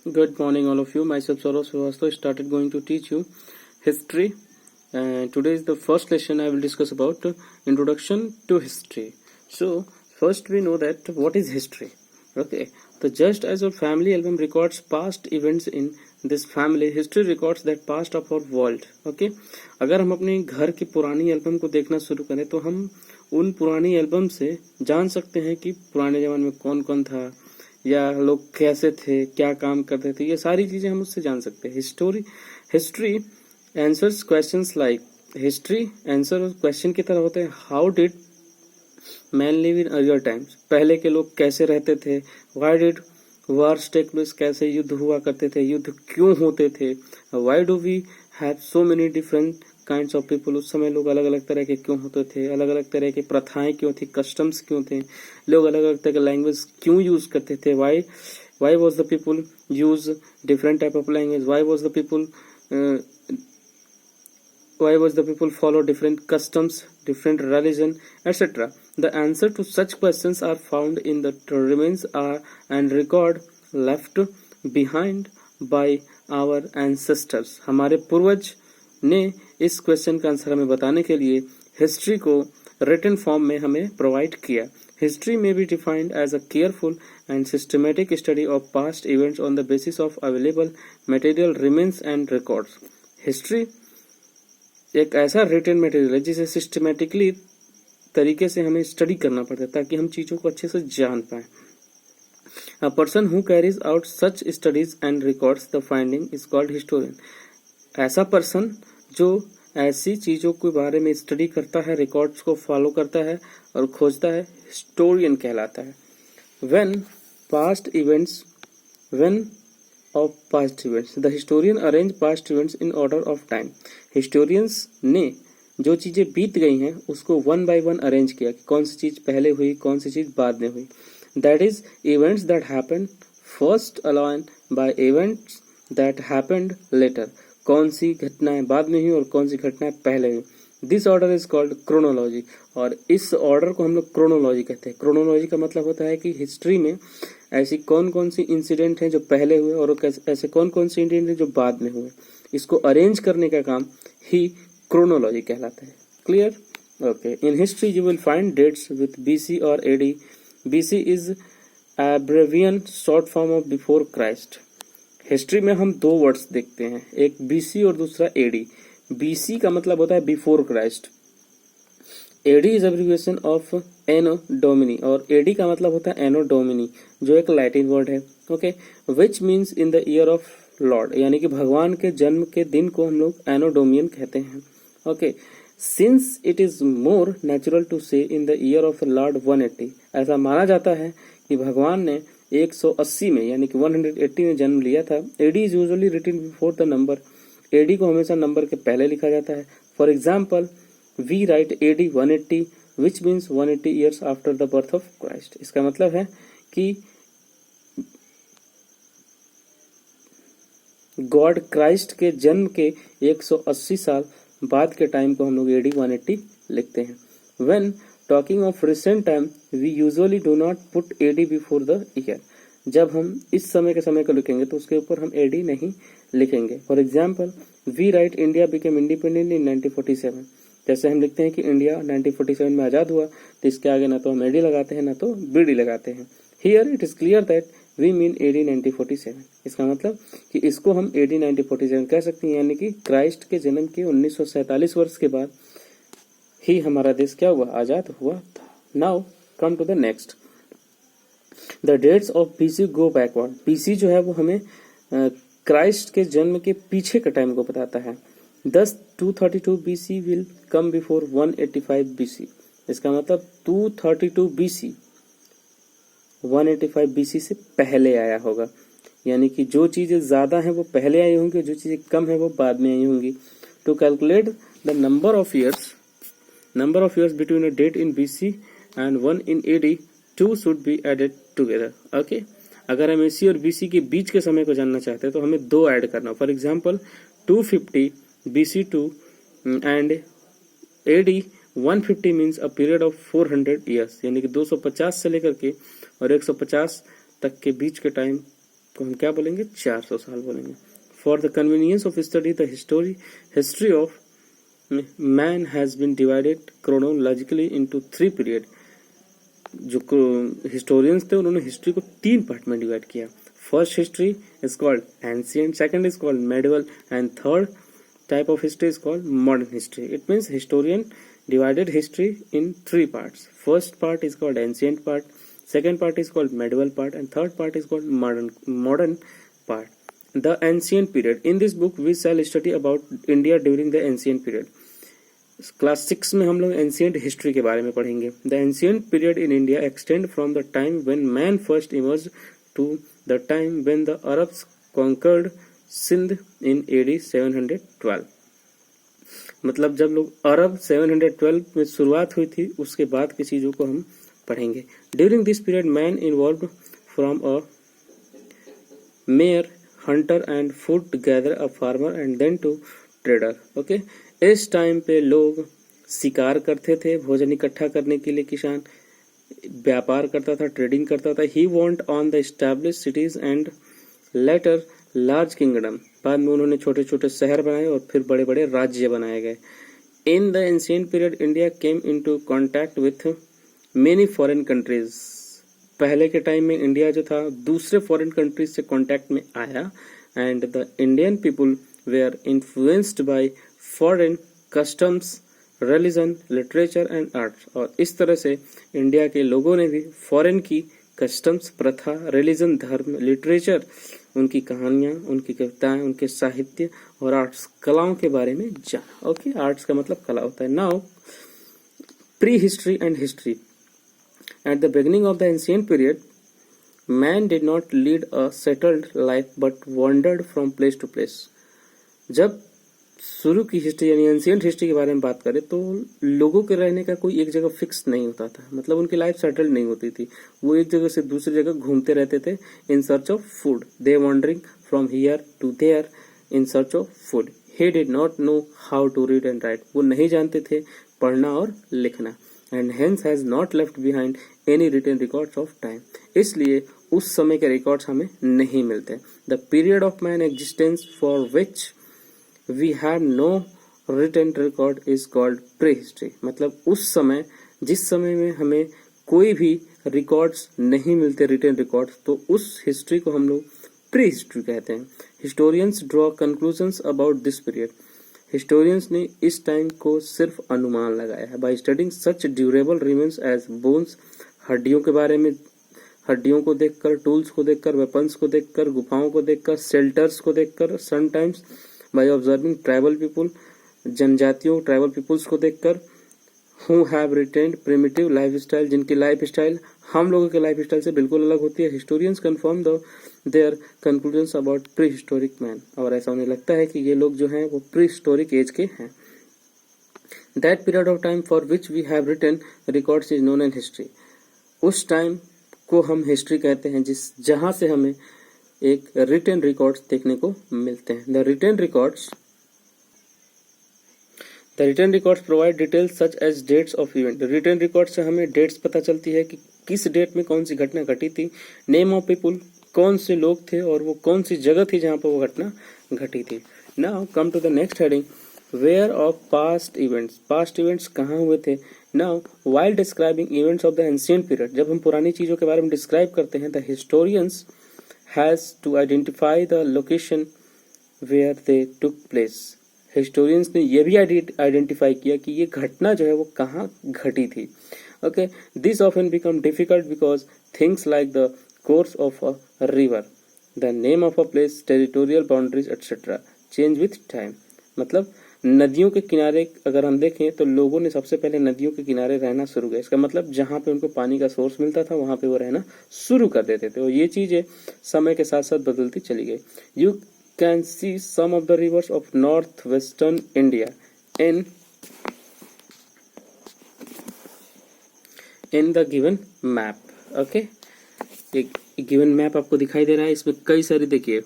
Good morning, all of you. Myself, Saurav Srivastava, started going to teach you history. And today is the first lesson I will discuss about introduction to history. So, first we know that what is history. Okay, so just as our family album records past events in this family, history records that past of our world. Okay, अगर हम अपने घर की पुरानी album को देखना शुरू करें तो हम उन पुरानी एल्बम से जान सकते हैं कि पुराने जमाने में कौन कौन था या लोग कैसे थे, क्या काम करते थे, ये सारी चीजें हम उससे जान सकते हैं. History answers questions like history answer question की तरह होते हैं. How did man live in earlier times, पहले के लोग कैसे रहते थे. Why did wars take place, कैसे युद्ध हुआ करते थे, युद्ध क्यों होते थे. Why do we have so many different kinds of people, उस समय लोग अलग अलग तरह के क्यों होते थे, अलग अलग तरह की प्रथाएं क्यों थी, कस्टम्स क्यों थे, लोग अलग अलग तरह के लैंग्वेज क्यों यूज करते थे. Why was the people use different type of language, why was the people follow different customs, different religion, etc. The answer to such questions are found in the remains and record left behind by our ancestors. हमारे पूर्वज ने इस question का answer हमें बताने के लिए history को रिटन फॉर्म में हमें प्रोवाइड किया. हिस्ट्री में be defined as a careful and systematic study of past events on the basis of available material remains and records. History एक ऐसा रिटन मटेरियल है जिसे सिस्टमेटिकली तरीके से हमें स्टडी करना पड़ता है ताकि हम चीजों को अच्छे से जान पाए. A person who carries out such studies and records the finding is called historian. ऐसा पर्सन जो ऐसी चीजों के बारे में स्टडी करता है, रिकॉर्ड्स को फॉलो करता है और खोजता है, हिस्टोरियन कहलाता है. When past events the historian arrange past events in order of time. historians ने जो चीजें बीत गई हैं उसको वन बाय वन अरेंज किया कि कौन सी चीज पहले हुई, कौन सी चीज बाद में हुई. That is events that happened first align by events that happened later. कौन सी घटनाएं बाद में हुई और कौन सी घटनाएं पहले हुई. This order is called chronology, और इस ऑर्डर को हम लोग क्रोनोलॉजी कहते हैं. क्रोनोलॉजी का मतलब होता है कि हिस्ट्री में ऐसी कौन कौन सी इंसिडेंट हैं जो पहले हुए और ऐसे कौन कौन सी इंसिडेंट हैं जो बाद में हुए. इसको अरेंज करने का काम ही क्रोनोलॉजी कहलाता है. Clear? Okay. In history you will find dates with BC और AD. BC is abbreviation short form of before Christ. History में हम दो वर्ड्स देखते हैं, एक बीसी और दूसरा एडी. बीसी का मतलब होता है before Christ. AD is abbreviation of anno domini, और एडी का मतलब होता है एनो डोमिनी जो एक लैटिन वर्ड है. Okay. Which means in the year of lord, यानी कि भगवान के जन्म के दिन को हम लोग एनो डोमियन कहते हैं. Okay. Since it is more natural to say in the year of lord 180, ऐसा माना जाता है कि भगवान ने 180 में यानी कि 180 में जन्म लिया था. AD is usually written before the number. AD को हमेशा नंबर के पहले लिखा जाता है. For example we write AD 180 which means 180 years after the birth of Christ. इसका मतलब है कि गॉड क्राइस्ट के जन्म के 180 साल बाद के टाइम को हम लोग एडी 180 लिखते हैं. When talking of recent time we usually do not put AD before the year. जब हम इस समय के समय को लिखेंगे तो उसके ऊपर हम एडी नहीं लिखेंगे. For example we write India became independent in 1947. जैसे हम लिखते हैं कि इंडिया 1947 में आजाद हुआ, तो इसके आगे ना तो हम एडी लगाते हैं ना तो बीडी लगाते हैं. Here it is clear that we mean AD 1947. इसका मतलब कि इसको हम एडी 1947 कह सकते हैं, यानी कि क्राइस्ट के जन्म के 1947 वर्ष के बाद ही हमारा देश क्या हुआ, आजाद हुआ था. Now come to the next. The dates of BC go backward. BC जो है वो हमें क्राइस्ट के जन्म के पीछे का टाइम को बताता है. Thus 232 BC will come before 185 BC. इसका मतलब 232 BC 185 BC से पहले आया होगा, यानी कि जो चीजें ज्यादा हैं वो पहले आई होंगी, जो चीजें कम है वो बाद में आई होंगी. To calculate the number of years between a date in BC and one in AD, 2 should be added together. Okay. अगर हम AC और BC के बीच के समय को जानना चाहते हैं तो हमें 2 ऐड करना. For example 250 BC2 and AD 150 means a period of 400 years, यानी कि 250 से लेकर के और 150 तक के बीच के टाइम उसको हम क्या बोलेंगे, 400 साल बोलेंगे। For the convenience of study the history of man has been divided chronologically into 3 period. जो हिस्टोरियंस थे उन्होंने हिस्ट्री को 3 पार्ट में डिवाइड किया। First history is called ancient, second is called medieval and third type of history is called modern history. It means historian divided history in 3 parts. First part is called ancient part, second part is called medieval part, and third part is called modern part. The ancient period. In this book we shall study about India during the ancient period. Class 6 में हम लोग ancient history के बारे में पढ़ेंगे। The ancient period in India extend from the time when man first emerged to the time when the Arabs conquered Sindh in AD 712। मतलब जब लोग अरब 712 में शुरुआत हुई थी उसके बाद की चीजों को हम पढ़ेंगे। During this period man involve from a mere hunter and food gather a farmer and then to trader. Okay, इस टाइम पे लोग शिकार करते थे, भोजन इकट्ठा करने के लिए किसान व्यापार करता था, ट्रेडिंग करता था। He went on the establish cities and later large kingdom. बाद में उन्होंने छोटे छोटे शहर बनाए और फिर बड़े बड़े राज्य बनाए गए। In the ancient period India came into contact with many foreign countries. पहले के टाइम में इंडिया जो था दूसरे फॉरेन कंट्रीज से कांटेक्ट में आया and the Indian people were influenced by foreign customs, religion, literature and arts. और इस तरह से इंडिया के लोगों ने भी फॉरेन की कस्टम्स, प्रथा, रिलीजन, धर्म, लिटरेचर, उनकी कहानियां, उनकी कविताएं, उनके साहित्य और आर्ट्स, कलाओं के बारे में जाना। ओके, आर्ट्स का मतलब कला होता है। Now prehistory and history. At the beginning of the ancient period man did not lead a settled life but wandered from place to place. जब शुरू की हिस्ट्री यानी एंशिएंट हिस्ट्री के बारे में बात करें तो लोगों के रहने का कोई एक जगह फिक्स नहीं होता था। मतलब उनकी लाइफ सेटल्ड नहीं होती थी, वो एक जगह से दूसरी जगह घूमते रहते थे in search of food. They wandering from here to there in search of food. He did not know how to read and write. वो नहीं जानते थे पढ़ना और लिखना। And hence has not left behind any written records of time. इसलिए उस समय के रिकॉर्ड्स हमें नहीं मिलते। The period of man existence for which we have no written record is called prehistory। मतलब उस समय, जिस समय में हमें कोई भी रिकॉर्ड्स नहीं मिलते, रिटन रिकॉर्ड्स, तो उस हिस्ट्री को हम लोग प्री हिस्ट्री कहते हैं। Historians draw conclusions about this period. Historians ने इस टाइम को सिर्फ अनुमान लगाया है। By studying such durable remains as bones, हड्डियों के बारे में, हड्डियों को देखकर, टूल्स को देखकर, वेपन्स को देखकर, गुफाओं को देखकर, शेल्टर्स को देखकर, sometimes by observing tribal people, जनजातियों, ट्राइबल पीपुल्स को देखकर, who have retained primitive life style, जिनकी लाइफ स्टाइल हम लोगों के लाइफ स्टाइल से बिल्कुल अलग होती है। Historians confirm their conclusions about prehistoric man. और ऐसा उन्हें लगता है कि ये लोग जो हैं वो प्री हिस्टोरिक एज के हैं। That period of time for which we have written records is known an history. उस टाइम को हम हिस्ट्री कहते हैं जहां से हमें एक रिटन रिकॉर्ड्स देखने को मिलते हैं। The written records provide details such as dates of event. Written records से हमें डेट्स पता चलती है कि किस डेट में कौन सी घटना घटी थी। नेम ऑफ पीपुल, कौन से लोग थे और वो कौन सी जगह थी जहां पर वो घटना घटी थी। Now come to the next heading, where of past events. Past events कहाँ हुए थे। Now while describing events of the ancient period, जब हम पुरानी चीजों के बारे में डिस्क्राइब करते हैं, the historians has to identify the location where they took place। Historians ने यह भी आइडेंटिफाई किया कि ये घटना जो है वो कहाँ घटी थी। Okay, this often become difficult because things like the course of a river, the name of a place, territorial boundaries etcetera change with time. मतलब नदियों के किनारे अगर हम देखें तो लोगों ने सबसे पहले नदियों के किनारे रहना शुरू किया। इसका मतलब जहां पे उनको पानी का सोर्स मिलता था वहां पे वो रहना शुरू कर देते थे और ये चीजें समय के साथ साथ बदलती चली गई। You can see some of the rivers of north western India in the given map. Okay, एक गिवन मैप आपको दिखाई दे रहा है। इसमें कई सारी, देखिए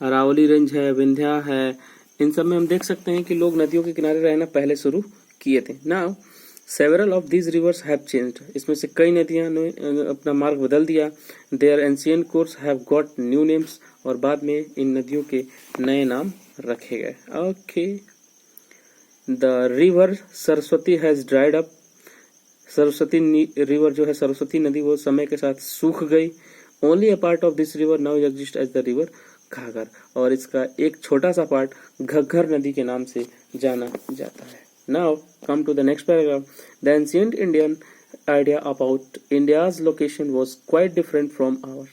अरावली रेंज है, विंध्या है, इन सब में हम देख सकते हैं कि लोग नदियों के किनारे रहना पहले शुरू किए थे। Now several of these rivers have changed, इसमें से कई नदियां ने अपना मार्ग बदल दिया। Their ancient course have got new names, और बाद में इन नदियों के नए नाम रखे गए। Okay, the river Saraswati has dried up, Saraswati river जो है सरस्वती नदी वो समय के साथ सूख गई। Only a part of this river now exist as the river Ghaggar, और इसका एक छोटा सा पार्ट घग्घर नदी के नाम से जाना जाता है। Now come to the next paragraph. The ancient Indian idea about India's location was quite different from ours,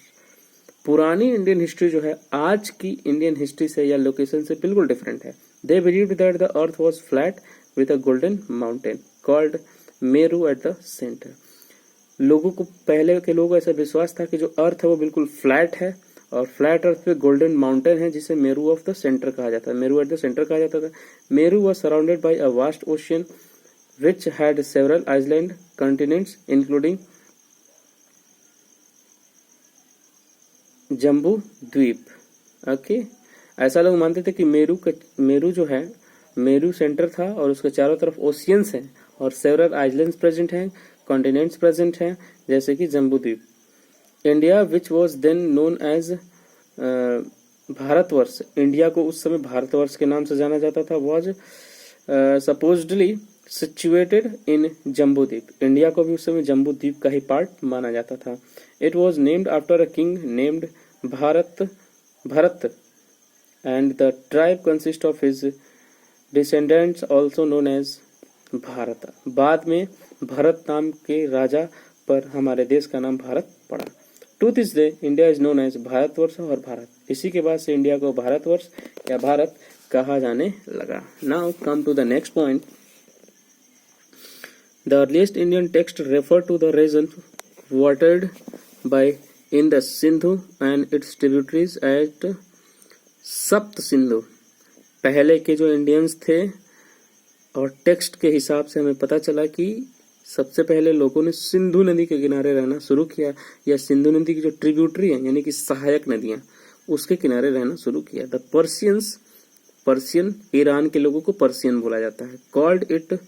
पुरानी इंडियन हिस्ट्री जो है आज की इंडियन हिस्ट्री से या लोकेशन से बिल्कुल डिफरेंट है। They believed that the earth was flat with a golden mountain called Meru at the centre. लोगों को, पहले के लोगों को ऐसा विश्वास था कि जो अर्थ है वो बिल्कुल फ्लैट है, और फ्लैट अर्थ पे गोल्डन माउंटेन है जिसे मेरू ऑफ द सेंटर कहा जाता है, मेरू एट द सेंटर कहा जाता था। Meru was surrounded by a vast ocean which had several island continents including Jambu Dvipa. Okay, ऐसा लोग मानते थे कि मेरू जो है मेरू सेंटर था और उसके चारों तरफ ओशियंस हैं और सेवरल आइलैंड्स प्रेजेंट हैं, कॉन्टिनेंट्स प्रेजेंट हैं जैसे कि Jambu Dvipa. India which was then known as Bharatvarsha, India को उस समय भारतवर्ष के नाम से जाना जाता था, was supposedly situated in Jambu Dvipa, India को भी उस समय जम्बू द्वीप का ही पार्ट माना जाता था। It was named after a king named Bharat and the tribe consist of his descendants also known as Bharat. बाद में भरत नाम के राजा पर हमारे देश का नाम भारत पड़ा। To this day India is known as Bharatvarsha और भारत, इसी के बाद से इंडिया को भारतवर्ष या भारत कहा जाने लगा। Now come to the next point. The earliest Indian text refer to the region watered by in the Sindhu and its tributaries at सप्त सिंधु। पहले के जो इंडियंस थे और टेक्स्ट के हिसाब से हमें पता चला कि सबसे पहले लोगों ने सिंधु नदी के किनारे रहना शुरू किया, या सिंधु नदी की जो ट्रिब्यूटरी है यानी कि सहायक नदियां उसके किनारे रहना शुरू किया। द पर्शियन, ईरान के लोगों को पर्शियन बोला जाता है। Called it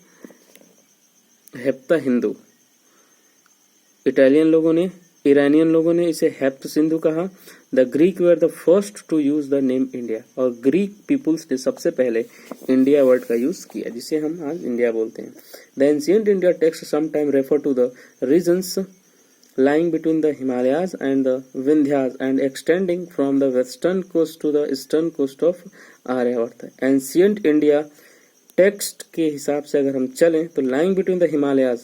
Hapta Hindu, Iranian लोगों ने इसे हेप्त सिंधु कहा। The Greek were the first to use the name India, और ग्रीक पीपुल्स ने सबसे पहले इंडिया वर्ड का यूज किया जिसे हम आज इंडिया बोलते हैं। The ancient India text sometime refer to the regions lying between the Himalayas and the Vindhyas and extending from the western coast to the eastern coast of Aryavart। Ancient India text के हिसाब से अगर हम चलें तो lying between the Himalayas,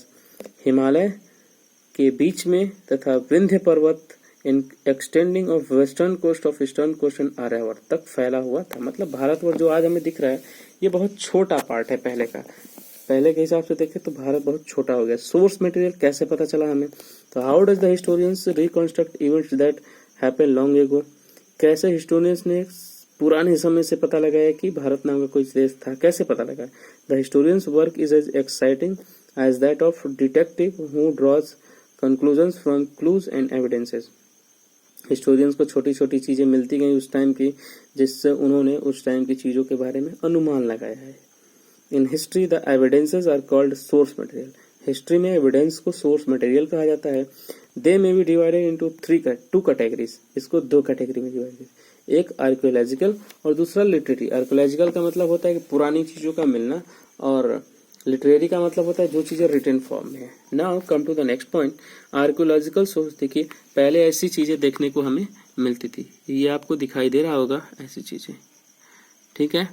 Himalaya के बीच में तथा विंध्य पर्वत in extending of western coast of eastern coast and Aryavart तक फैला हुआ था। मतलब भारतवर्ष जो आज हमें दिख रहा है ये बहुत छोटा पार्ट है पहले का, पहले के हिसाब से देखें तो भारत बहुत छोटा हो गया। सोर्स मटेरियल कैसे पता चला हमें, तो how does the historians reconstruct events that happen long ago, कैसे हिस्टोरियंस ने पुराने समय से पता लगाया कि भारत नाम का कोई देश था, कैसे पता लगा। The historians work is as exciting as that of detective who draws conclusions from clues and evidences. Historians को छोटी छोटी चीजें मिलती गई उस टाइम की, जिससे उन्होंने उस टाइम की चीजों के बारे में अनुमान लगाया है। In history the evidences are called source material, history में एविडेंस को सोर्स मटेरियल कहा जाता है। They may be divided into two categories, इसको दो कैटेगरी में डिवाइड किया, एक आर्कियोलॉजिकल और दूसरा लिटरेरी। आर्कियोलॉजिकल का मतलब होता है कि पुरानी चीजों का मिलना, और लिटरेरी का मतलब होता है जो चीजें रिटन फॉर्म में है। Now come to the next point. Archaeological source, देखिए पहले ऐसी चीजें देखने को हमें मिलती थी, ये आपको दिखाई दे रहा होगा ऐसी चीजें, ठीक है,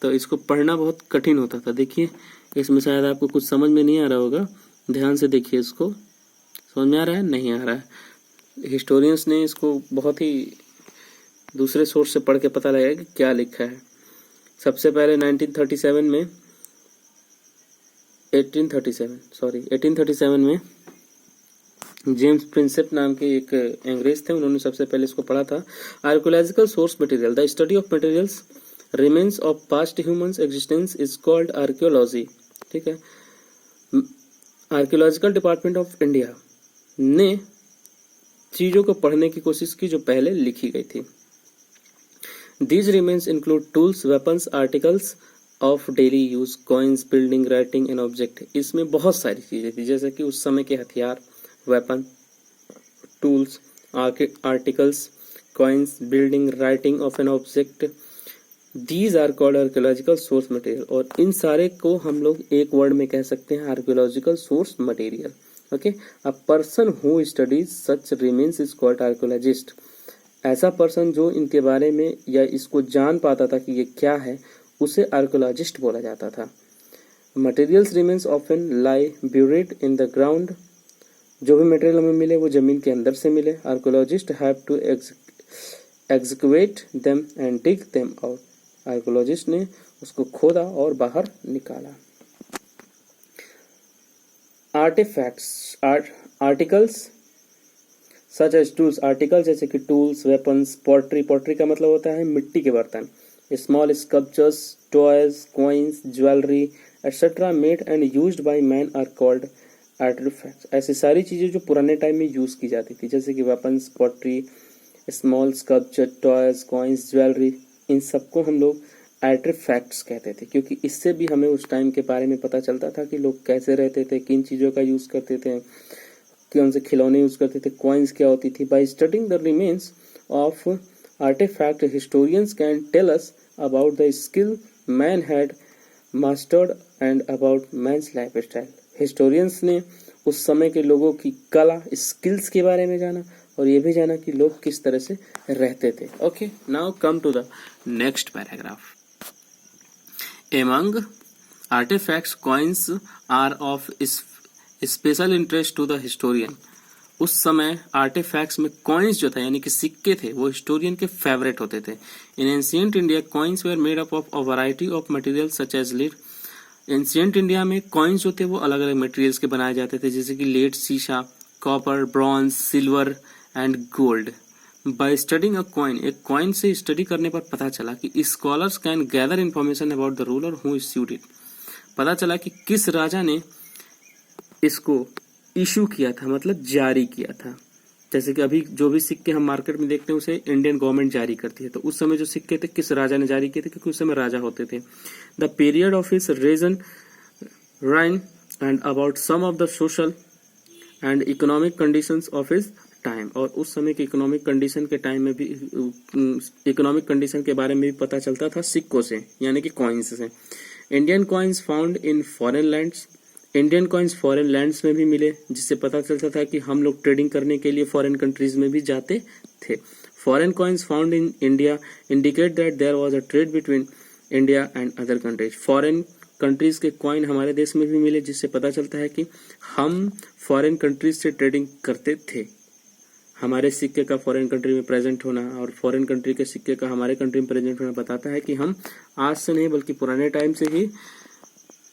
तो इसको पढ़ना बहुत कठिन होता था। देखिए इसमें शायद आपको कुछ समझ में नहीं आ रहा होगा, ध्यान से देखिए, इसको समझ में आ रहा है, नहीं आ रहा है। हिस्टोरियंस ने इसको बहुत ही दूसरे सोर्स से पढ़ के पता लगाया कि क्या लिखा है। सबसे पहले 1837 में जेम्स प्रिंसेप नाम के एक अंग्रेज थे, उन्होंने सबसे पहले इसको पढ़ा था। Archaeological source material, the study of materials remains of past humans existence is called archaeology, ठीक है। आर्कियोलॉजिकल डिपार्टमेंट ऑफ इंडिया ने चीजों को पढ़ने की कोशिश की जो पहले लिखी गई थी। These remains include tools, weapons, articles of daily use, coins, building, writing and object. इसमें बहुत सारी चीजें थी, जैसे कि उस समय के हथियार, weapon, tools, articles, coins, building, writing of an object. These are called archaeological source material. और इन सारे को हम लोग एक वर्ड में कह सकते हैं, archaeological source material. Okay, a person who studies such remains is called archaeologist. ऐसा पर्सन जो इनके बारे में या इसको जान पाता था कि ये क्या है, उसे आर्कियोलॉजिस्ट बोला जाता था। Materials remains often lie buried in the ground. जो भी मटेरियल हमें मिले वो जमीन के अंदर से मिले। Archaeologist have to excavate them and dig them out. Archaeologist ने उसको खोदा और बाहर निकाला। Artefacts, articles such as tools. Article जैसे कि टूल्स, वेपन्स, पॉटरी। पॉटरी का मतलब होता है मिट्टी के बर्तन। Small sculptures, toys, coins, jewellery etcetera made and used by man are called artefacts. ऐसी सारी चीजें जो पुराने टाइम में यूज की जाती थी, जैसे कि weapons, pottery, small sculpture, toys, coins, jewellery, इन सबको हम लोग आर्टिफैक्ट्स कहते थे, क्योंकि इससे भी हमें उस टाइम के बारे में पता चलता था कि लोग कैसे रहते थे, किन चीज़ों का यूज़ करते थे, कौन से खिलौने यूज़ करते थे, कॉइन्स क्या होती थी। By studying the remains of artefact, historians can tell us about the skill man had mastered and about man's lifestyle. Historians ने उस समय के लोगों की कला, स्किल्स के बारे में जाना और ये भी जाना कि लोग किस तरह से रहते थे। Okay, now come to the next paragraph. Among artefacts coins are of special interest to the historian. उस समय आर्टिफैक्ट्स में कॉइन्स जो था यानी कि सिक्के थे वो हिस्टोरियन के फेवरेट होते थे। In ancient India coins were made up of a variety of material such as lead. Ancient India में कॉइन्स जो थे वो अलग अलग मटेरियल्स के बनाए जाते थे, जैसे कि लेड, शीशा, copper, bronze, silver and gold. By studying a coin, एक कॉइन से स्टडी करने पर पता चला कि scholars can gather information about the ruler who issued it. पता चला कि किस राजा ने इसको इशू किया था, मतलब जारी किया था। जैसे कि अभी जो भी सिक्के हम मार्केट में देखते हैं उसे इंडियन गवर्नमेंट जारी करती है, तो उस समय जो सिक्के थे किस राजा ने जारी किए थे, क्योंकि उस समय राजा होते थे। The period of his region reign and about some of the social and economic conditions of his time. और उस समय के इकोनॉमिक कंडीशन के टाइम में भी, इकोनॉमिक कंडीशन के बारे में भी पता चलता था सिक्कों से, यानी कि कॉइन्स से। Indian coins found in foreign lands. Indian coins foreign lands में भी मिले, जिससे पता चलता था कि हम लोग ट्रेडिंग करने के लिए फॉरेन कंट्रीज में भी जाते थे। Foreign coins found in India indicate that there was a trade between India and other countries. Foreign countries के कॉइन हमारे देश में भी मिले, जिससे पता चलता है कि हम फॉरेन कंट्रीज से ट्रेडिंग करते थे। हमारे सिक्के का फॉरेन कंट्री में प्रेजेंट होना और फॉरेन कंट्री के सिक्के का हमारे कंट्री में प्रेजेंट होना बताता है कि हम आज से नहीं बल्कि पुराने टाइम से ही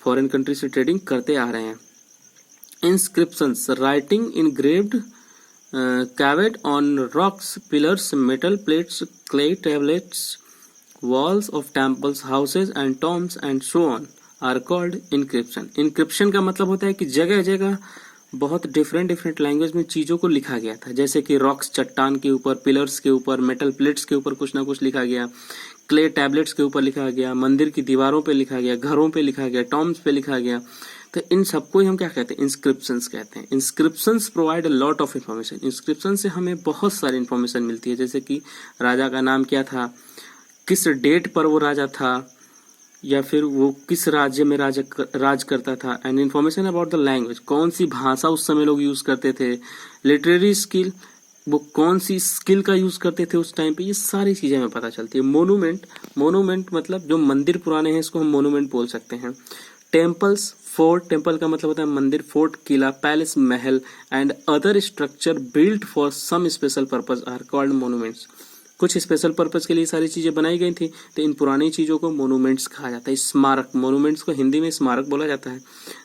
फॉरेन कंट्री से ट्रेडिंग करते आ रहे हैं। Inscriptions, writing engraved carved on rocks, pillars, metal plates, clay tablets, walls of temples, houses and tombs and so on are called inscription. Inscription का मतलब होता है कि जगह जगह बहुत डिफरेंट लैंग्वेज में चीजों को लिखा गया था, जैसे कि रॉक्स, चट्टान के ऊपर, पिलर्स के ऊपर, मेटल प्लेट्स के ऊपर कुछ ना कुछ लिखा गया, क्ले टैबलेट्स के ऊपर लिखा गया, मंदिर की दीवारों पे लिखा गया, घरों पे लिखा गया, टॉम्स पे लिखा गया। तो इन सबको हम क्या कहते हैं, इंस्क्रिप्शंस कहते हैं। Inscriptions provide a lot of information. Inscription से हमें बहुत सारी इन्फॉर्मेशन मिलती है, जैसे कि राजा का नाम क्या था, किस डेट पर वो राजा था, या फिर वो किस राज्य में राज करता था, and information about the language, कौन सी भाषा उस समय लोग यूज करते थे, लिटरेरी स्किल, वो कौन सी स्किल का यूज करते थे उस टाइम पे, ये सारी चीजें हमें पता चलती है। मोनूमेंट मतलब जो मंदिर पुराने हैं इसको हम मोनूमेंट बोल सकते हैं। टेम्पल्स, फोर्ट, टेम्पल का मतलब होता है मंदिर, फोर्ट किला, पैलेस महल and other structure built for some special purpose are called monuments. कुछ स्पेशल पर्पज के लिए सारी चीजें बनाई गई थी, तो इन पुरानी चीजों को मोनूमेंट्स कहा जाता है। स्मारक, मोनूमेंट्स को हिंदी में स्मारक बोला जाता है।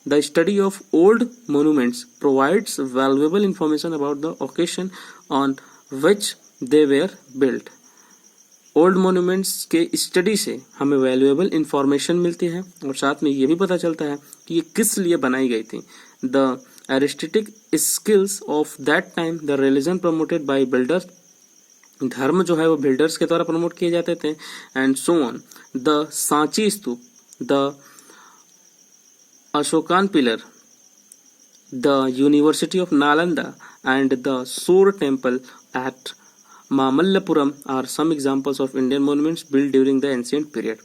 The study of old monuments provides valuable information about the occasion on which they were built. Old monuments के स्टडी से हमें वैल्यूएबल इंफॉर्मेशन मिलती है और साथ में ये भी पता चलता है कि ये किस लिए बनाई गई थी। The artistic skills of that time, the religion promoted by builders, धर्म जो है वो बिल्डर्स के द्वारा प्रमोट किए जाते थे, and so on. The Sanchi stupa, the Ashokan Pillar, the University of Nalanda, and the Sur Temple at Mamallapuram are some examples of Indian monuments built during the ancient period.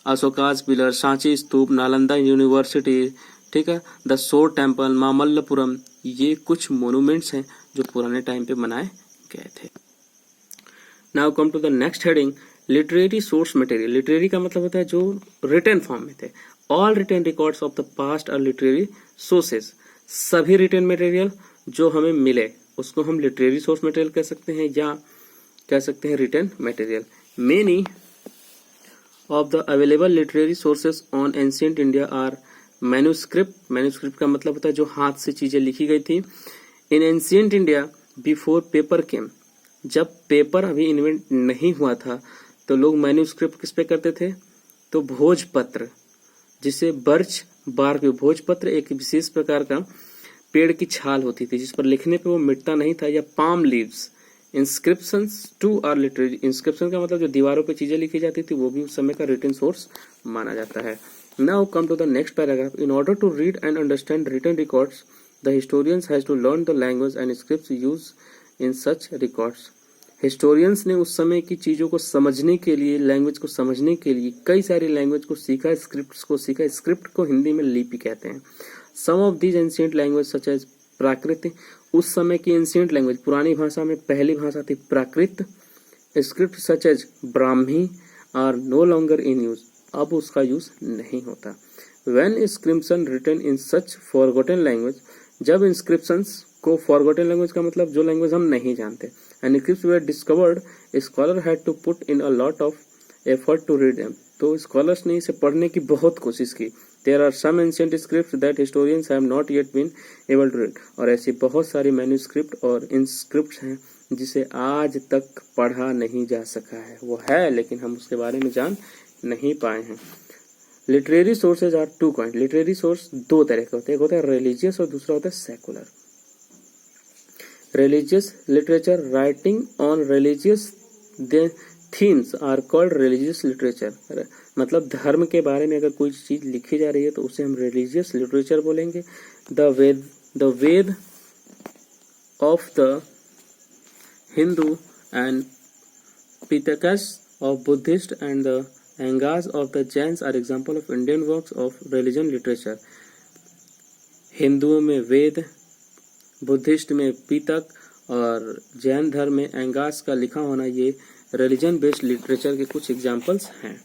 Ashoka's pillar, Sanchi stupa, Nalanda university, ठीक है, the सोर temple, Mamallapuram, ये कुछ monuments हैं जो पुराने time पे बनाए गए थे. Now come to the next heading, literary source material. Literary का मतलब होता है जो रिटन फॉर्म में थे. All written records of the past are literary sources. सभी रिटन मटेरियल जो हमें मिले उसको हम लिटरेरी सोर्स मटेरियल कह सकते हैं या कह सकते हैं written material. Many of the available literary sources on ancient India are manuscript. Manuscript का मतलब होता है जो हाथ से चीजें लिखी गई थी. In ancient India before paper came, जब पेपर अभी इन्वेंट नहीं हुआ था तो लोग मैन्यूस्क्रिप्ट किस पे करते थे, तो भोजपत्र, जिसे बर्च बार्क, भोजपत्र एक विशेष प्रकार का पेड़ की छाल होती थी जिस पर लिखने पे वो मिटता नहीं था, या palm leaves. Inscriptions too are literary. Inscription का मतलब जो दीवारों पे चीजें लिखी जाती थी वो भी उस समय का रिटन सोर्स माना जाता है. Now come to the next paragraph. In order to read and understand written records the historians has to learn the language and scripts use in such records. Historians ने उस समय की चीजों को समझने के लिए, लैंग्वेज को समझने के लिए कई सारी लैंग्वेज को सीखा, स्क्रिप्ट्स को सीखा. स्क्रिप्ट को हिंदी में लिपि कहते हैं. Some of these ancient language such as Prakrit. उस समय की एंशिएंट लैंग्वेज, पुरानी भाषा में पहली भाषा थी Prakrit. Script such as Brahmi are no longer in use. अब उसका यूज नहीं होता. When inscription written in such forgotten language, जब इंस्क्रिप्शंस को, फॉरगॉटन लैंग्वेज का मतलब जो लैंग्वेज हम नहीं जानते, and scripts were discovered, scholar had to put in a lot of effort to read them. तो स्कॉलर्स ने इसे पढ़ने की बहुत कोशिश की. There are some ancient scripts that historians have not yet been able to read. और ऐसी बहुत सारी मैन्यूस्क्रिप्ट और इंस्क्रिप्ट्स हैं जिसे आज तक पढ़ा नहीं जा सका है. वो है लेकिन हम उसके बारे में जान नहीं पाए हैं. Literary sources are two kind. Literary source दो तरह के होते हैं. एक होता है रिलीजियस और दूसरा होता है secular. Religious literature, writing on religious themes are called religious literature. मतलब धर्म के बारे में अगर कोई चीज लिखी जा रही है तो उसे हम रिलीजियस लिटरेचर बोलेंगे. The Veda of the Hindu and Pitakas of Buddhist and the Angas of the Jains are example of Indian works of religion literature. हिंदुओं में वेद, बुद्धिस्ट में पितक और जैन धर्म में एंगास का लिखा होना, ये रिलीजन बेस्ड लिटरेचर के कुछ एग्जांपल्स हैं.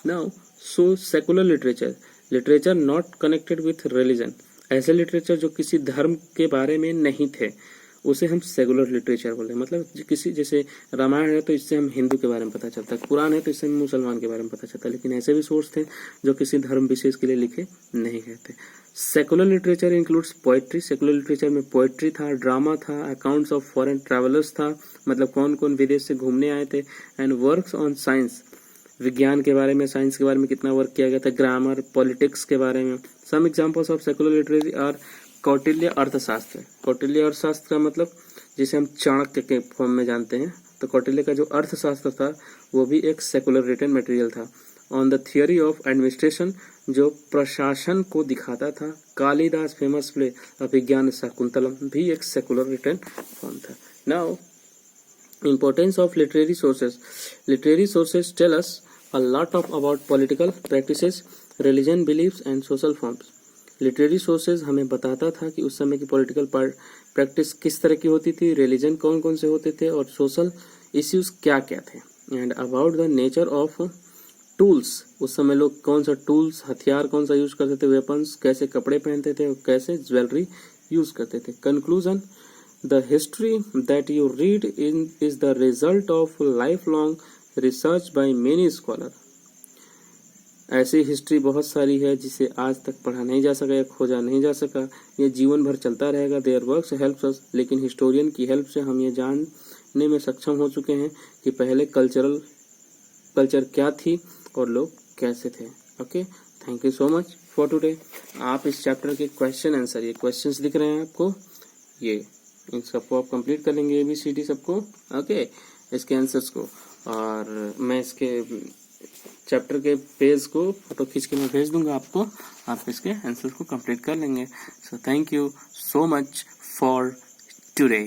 Now so secular literature, literature not connected with religion. ऐसे लिटरेचर जो किसी धर्म के बारे में नहीं थे उसे हम सेकुलर लिटरेचर बोलते हैं. मतलब किसी, जैसे रामायण है तो इससे हम हिंदू के बारे में पता चलता है, कुरान है तो इससे हम मुसलमान के बारे में पता चलता है, लेकिन ऐसे भी सोर्स थे जो किसी धर्म विशेष के लिए लिखे नहीं गए थे. Secular literature includes poetry. Secular literature में पोएट्री था, ड्रामा था, अकाउंट्स ऑफ फॉरेन ट्रैवलर्स था, मतलब कौन कौन विदेश से घूमने आए थे, एंड वर्क्स ऑन साइंस, विज्ञान के बारे में, साइंस के बारे में कितना वर्क किया गया था, ग्रामर, पॉलिटिक्स के बारे में. Some examples of secular literature are Kautilya Arthashastra. Kautilya अर्थशास्त्र का मतलब जिसे हम चाणक्य के फॉर्म में जानते हैं, तो कौटिल्य का जो अर्थशास्त्र था वो भी एक सेकुलर रिटन मटेरियल था. On the theory of administration, जो प्रशासन को दिखाता था. कालिदास फेमस प्ले अभिज्ञान शाकुंतलम भी एक सेकुलर रिटन फॉर्म था. Now importance of literary sources. Literary sources tell us a lot of about political practices, religion beliefs and social forms. Literary sources हमें बताता था कि उस समय की पॉलिटिकल प्रैक्टिस किस तरह की होती थी, रिलीजन कौन कौन से होते थे और सोशल इश्यूज क्या क्या थे. And about the nature of tools, उस समय लोग कौन सा टूल्स, हथियार कौन सा यूज करते थे, वेपन्स, कैसे कपड़े पहनते थे और कैसे ज्वेलरी यूज करते थे. Conclusion, the history that you read in is the result of life long research by many scholar. ऐसी हिस्ट्री बहुत सारी है जिसे आज तक पढ़ा नहीं जा सका या खोजा नहीं जा सका. ये जीवन भर चलता रहेगा. देयर वर्क्स हेल्प्स अस, लेकिन हिस्टोरियन की हेल्प से हम ये जानने में सक्षम हो चुके हैं कि पहले कल्चर क्या थी और लोग कैसे थे. Okay, thank you so much for today. आप इस चैप्टर के क्वेश्चन आंसर, ये क्वेश्चंस दिख रहे हैं आपको, ये इन सबको आप कंप्लीट कर लेंगे, ABCD सबको. ओके, इसके आंसर्स को, और मैं इसके चैप्टर के पेज को फोटो खींच के मैं भेज दूंगा आपको, आप इसके आंसर को कंप्लीट कर लेंगे। So thank you so much for today.